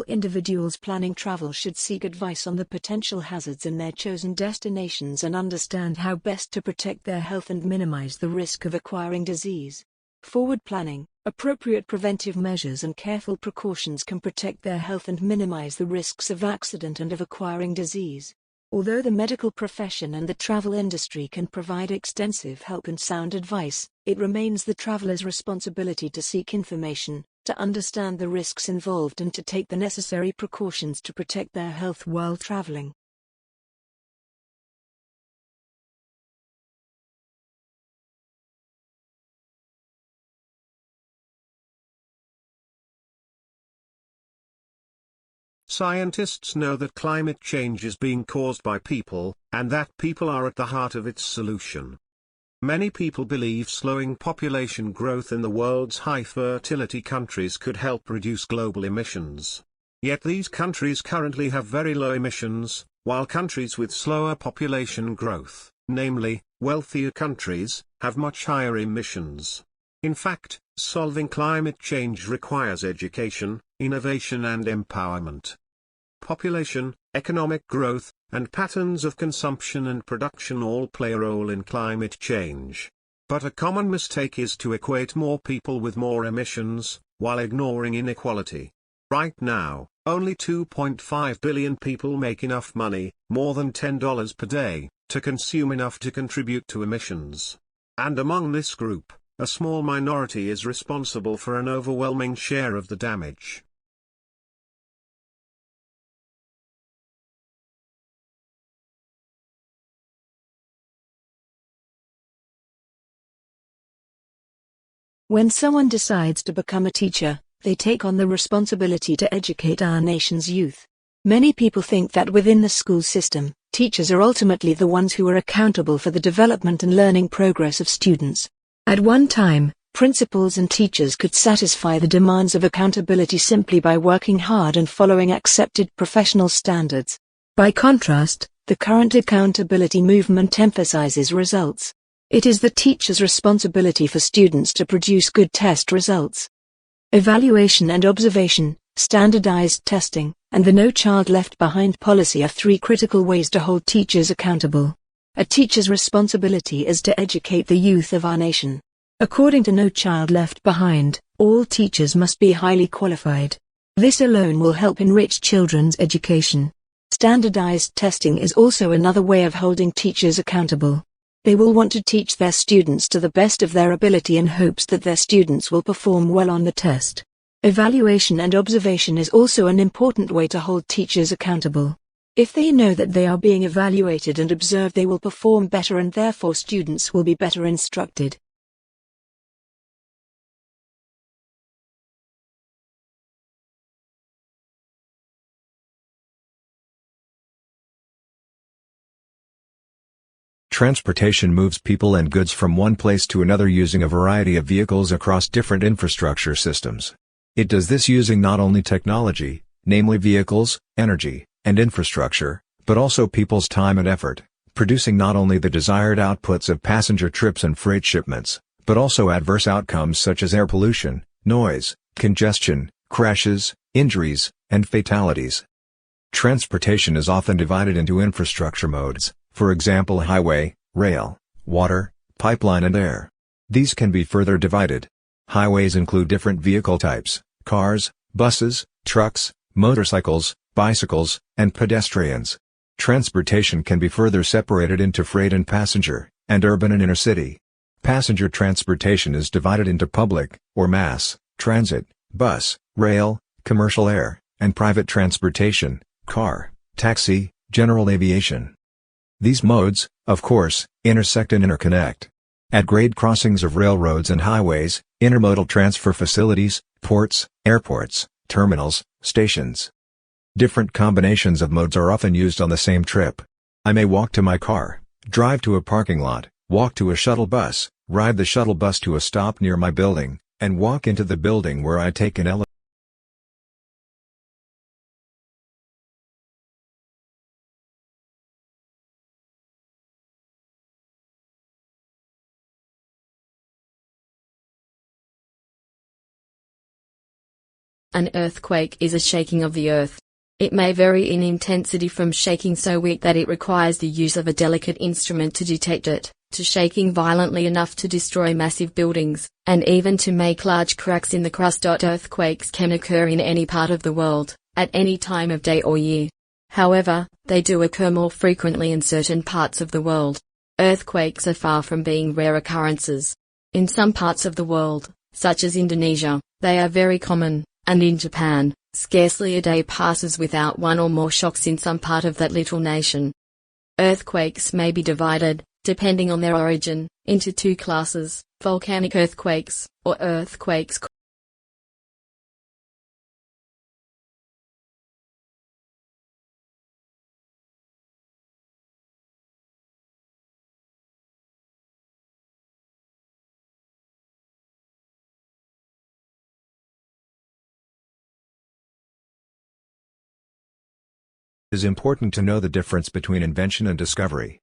individuals planning travel should seek advice on the potential hazards in their chosen destinations and understand how best to protect their health and minimize the risk of acquiring disease. Forward planning, appropriate preventive measures and careful precautions can protect their health and minimize the risks of accident and of acquiring disease. Although the medical profession and the travel industry can provide extensive help and sound advice, it remains the traveler's responsibility to seek information, to understand the risks involved and to take the necessary precautions to protect their health while traveling. Scientists know that climate change is being caused by people, and that people are at the heart of its solution. Many people believe slowing population growth in the world's high-fertility countries could help reduce global emissions. Yet these countries currently have very low emissions, while countries with slower population growth, namely, wealthier countries, have much higher emissions. In fact, solving climate change requires education, innovation and empowerment. Population, economic growth, and patterns of consumption and production all play a role in climate change. But a common mistake is to equate more people with more emissions, while ignoring inequality. Right now, only 2.5 billion people make enough money, more than $10 per day, to consume enough to contribute to emissions. And among this group, a small minority is responsible for an overwhelming share of the damage. When someone decides to become a teacher, they take on the responsibility to educate our nation's youth. Many people think that within the school system, teachers are ultimately the ones who are accountable for the development and learning progress of students. At one time, principals and teachers could satisfy the demands of accountability simply by working hard and following accepted professional standards. By contrast, the current accountability movement emphasizes results. It is the teacher's responsibility for students to produce good test results. Evaluation and observation, standardized testing, and the No Child Left Behind policy are three critical ways to hold teachers accountable. A teacher's responsibility is to educate the youth of our nation. According to No Child Left Behind, all teachers must be highly qualified. This alone will help enrich children's education. Standardized testing is also another way of holding teachers accountable. They will want to teach their students to the best of their ability in hopes that their students will perform well on the test. Evaluation and observation is also an important way to hold teachers accountable. If they know that they are being evaluated and observed, they will perform better and therefore students will be better instructed. Transportation moves people and goods from one place to another using a variety of vehicles across different infrastructure systems. It does this using not only technology, namely vehicles, energy, and infrastructure, but also people's time and effort, producing not only the desired outputs of passenger trips and freight shipments, but also adverse outcomes such as air pollution, noise, congestion, crashes, injuries, and fatalities. Transportation is often divided into infrastructure modes, for example highway, rail, water, pipeline and air. These can be further divided. Highways include different vehicle types: cars, buses, trucks, motorcycles, bicycles, and pedestrians. Transportation can be further separated into freight and passenger, and urban and inner-city. Passenger transportation is divided into public, or mass, transit, bus, rail, commercial air, and private transportation, car, taxi, general aviation. These modes, of course, intersect and interconnect. At grade crossings of railroads and highways, intermodal transfer facilities, ports, airports, terminals, stations. Different combinations of modes are often used on the same trip. I may walk to my car, drive to a parking lot, walk to a shuttle bus, ride the shuttle bus to a stop near my building, and walk into the building where I take an elevator. An earthquake is a shaking of the earth. It may vary in intensity from shaking so weak that it requires the use of a delicate instrument to detect it, to shaking violently enough to destroy massive buildings, and even to make large cracks in the crust. Earthquakes can occur in any part of the world, at any time of day or year. However, they do occur more frequently in certain parts of the world. Earthquakes are far from being rare occurrences. In some parts of the world, such as Indonesia, they are very common, and in Japan, scarcely a day passes without one or more shocks in some part of that little nation. Earthquakes may be divided, depending on their origin, into two classes: volcanic earthquakes, or earthquakes. It is important to know the difference between invention and discovery.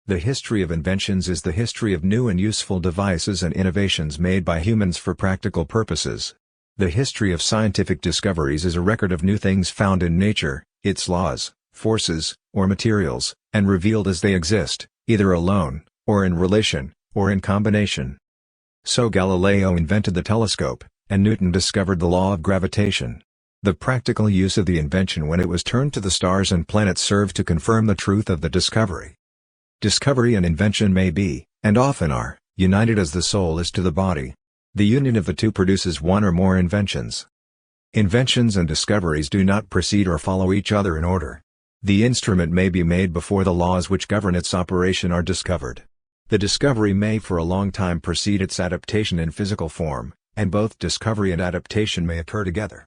The history of inventions is the history of new and useful devices and innovations made by humans for practical purposes. The history of scientific discoveries is a record of new things found in nature, its laws, forces, or materials, and revealed as they exist, either alone, or in relation, or in combination. So Galileo invented the telescope, and Newton discovered the law of gravitation. The practical use of the invention when it was turned to the stars and planets served to confirm the truth of the discovery. Discovery and invention may be, and often are, united as the soul is to the body. The union of the two produces one or more inventions. Inventions and discoveries do not precede or follow each other in order. The instrument may be made before the laws which govern its operation are discovered. The discovery may for a long time precede its adaptation in physical form, and both discovery and adaptation may occur together.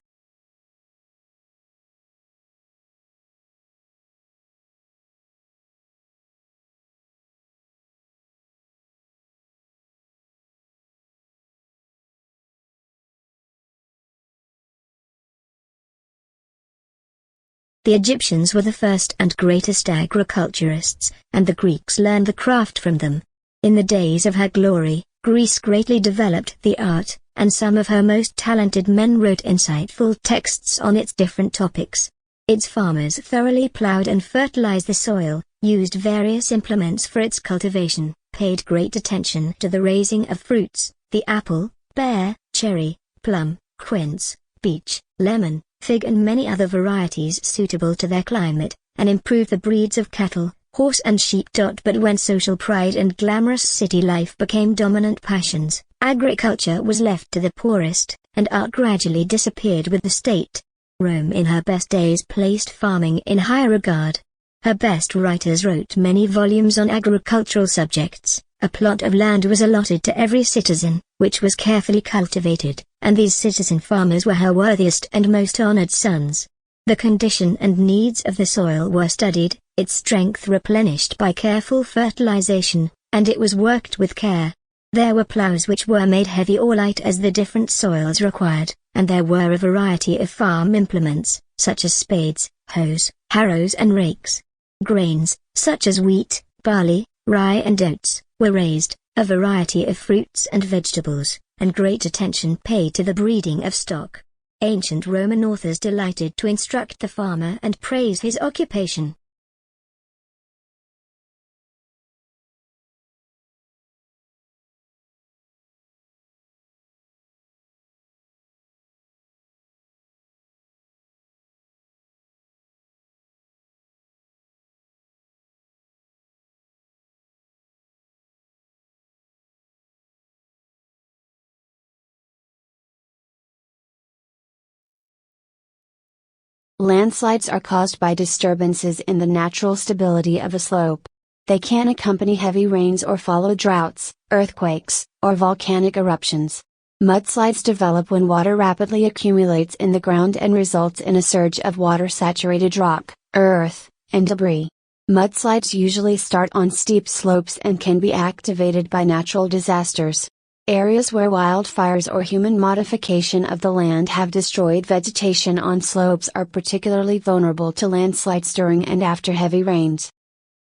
The Egyptians were the first and greatest agriculturists, and the Greeks learned the craft from them. In the days of her glory, Greece greatly developed the art, and some of her most talented men wrote insightful texts on its different topics. Its farmers thoroughly plowed and fertilized the soil, used various implements for its cultivation, paid great attention to the raising of fruits, the apple, pear, cherry, plum, quince, peach, lemon, fig and many other varieties suitable to their climate, and improved the breeds of cattle, horse and sheep. But when social pride and glamorous city life became dominant passions, agriculture was left to the poorest, and art gradually disappeared with the state. Rome in her best days placed farming in high regard. Her best writers wrote many volumes on agricultural subjects. A plot of land was allotted to every citizen, which was carefully cultivated, and these citizen farmers were her worthiest and most honored sons. The condition and needs of the soil were studied, its strength replenished by careful fertilization, and it was worked with care. There were plows which were made heavy or light as the different soils required, and there were a variety of farm implements, such as spades, hoes, harrows and rakes. Grains, such as wheat, barley, rye and oats, were raised, a variety of fruits and vegetables, and great attention paid to the breeding of stock. Ancient Roman authors delighted to instruct the farmer and praise his occupation. Landslides are caused by disturbances in the natural stability of a slope. They can accompany heavy rains or follow droughts, earthquakes, or volcanic eruptions. Mudslides develop when water rapidly accumulates in the ground and results in a surge of water-saturated rock, earth, and debris. Mudslides usually start on steep slopes and can be activated by natural disasters. Areas where wildfires or human modification of the land have destroyed vegetation on slopes are particularly vulnerable to landslides during and after heavy rains.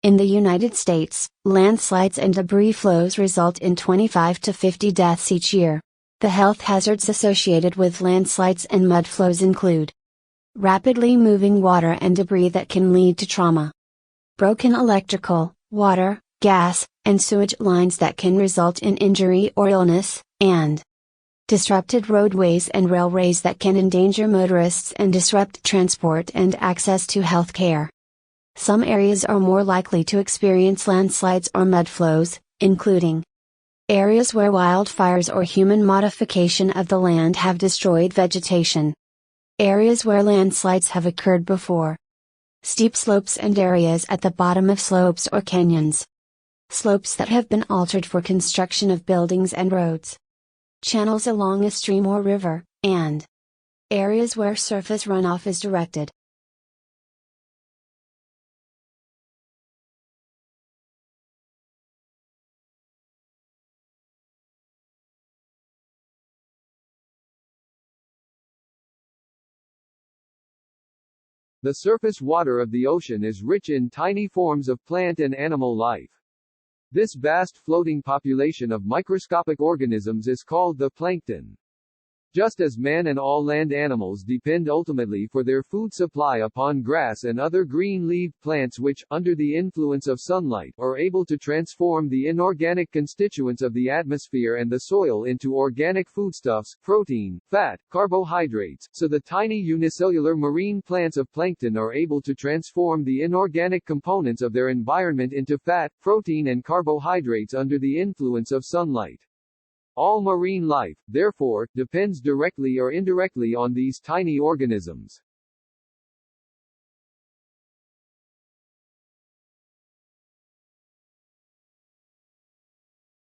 In the United States, landslides and debris flows result in 25 to 50 deaths each year. The health hazards associated with landslides and mud flows include rapidly moving water and debris that can lead to trauma, broken electrical, water, gas, and sewage lines that can result in injury or illness, and disrupted roadways and railways that can endanger motorists and disrupt transport and access to health care. Some areas are more likely to experience landslides or mud flows, including areas where wildfires or human modification of the land have destroyed vegetation, areas where landslides have occurred before, steep slopes and areas at the bottom of slopes or canyons, slopes that have been altered for construction of buildings and roads, channels along a stream or river, and areas where surface runoff is directed. The surface water of the ocean is rich in tiny forms of plant and animal life. This vast floating population of microscopic organisms is called the plankton. Just as man and all land animals depend ultimately for their food supply upon grass and other green-leaved plants which, under the influence of sunlight, are able to transform the inorganic constituents of the atmosphere and the soil into organic foodstuffs, protein, fat, carbohydrates, so the tiny unicellular marine plants of plankton are able to transform the inorganic components of their environment into fat, protein and carbohydrates under the influence of sunlight. All marine life, therefore, depends directly or indirectly on these tiny organisms.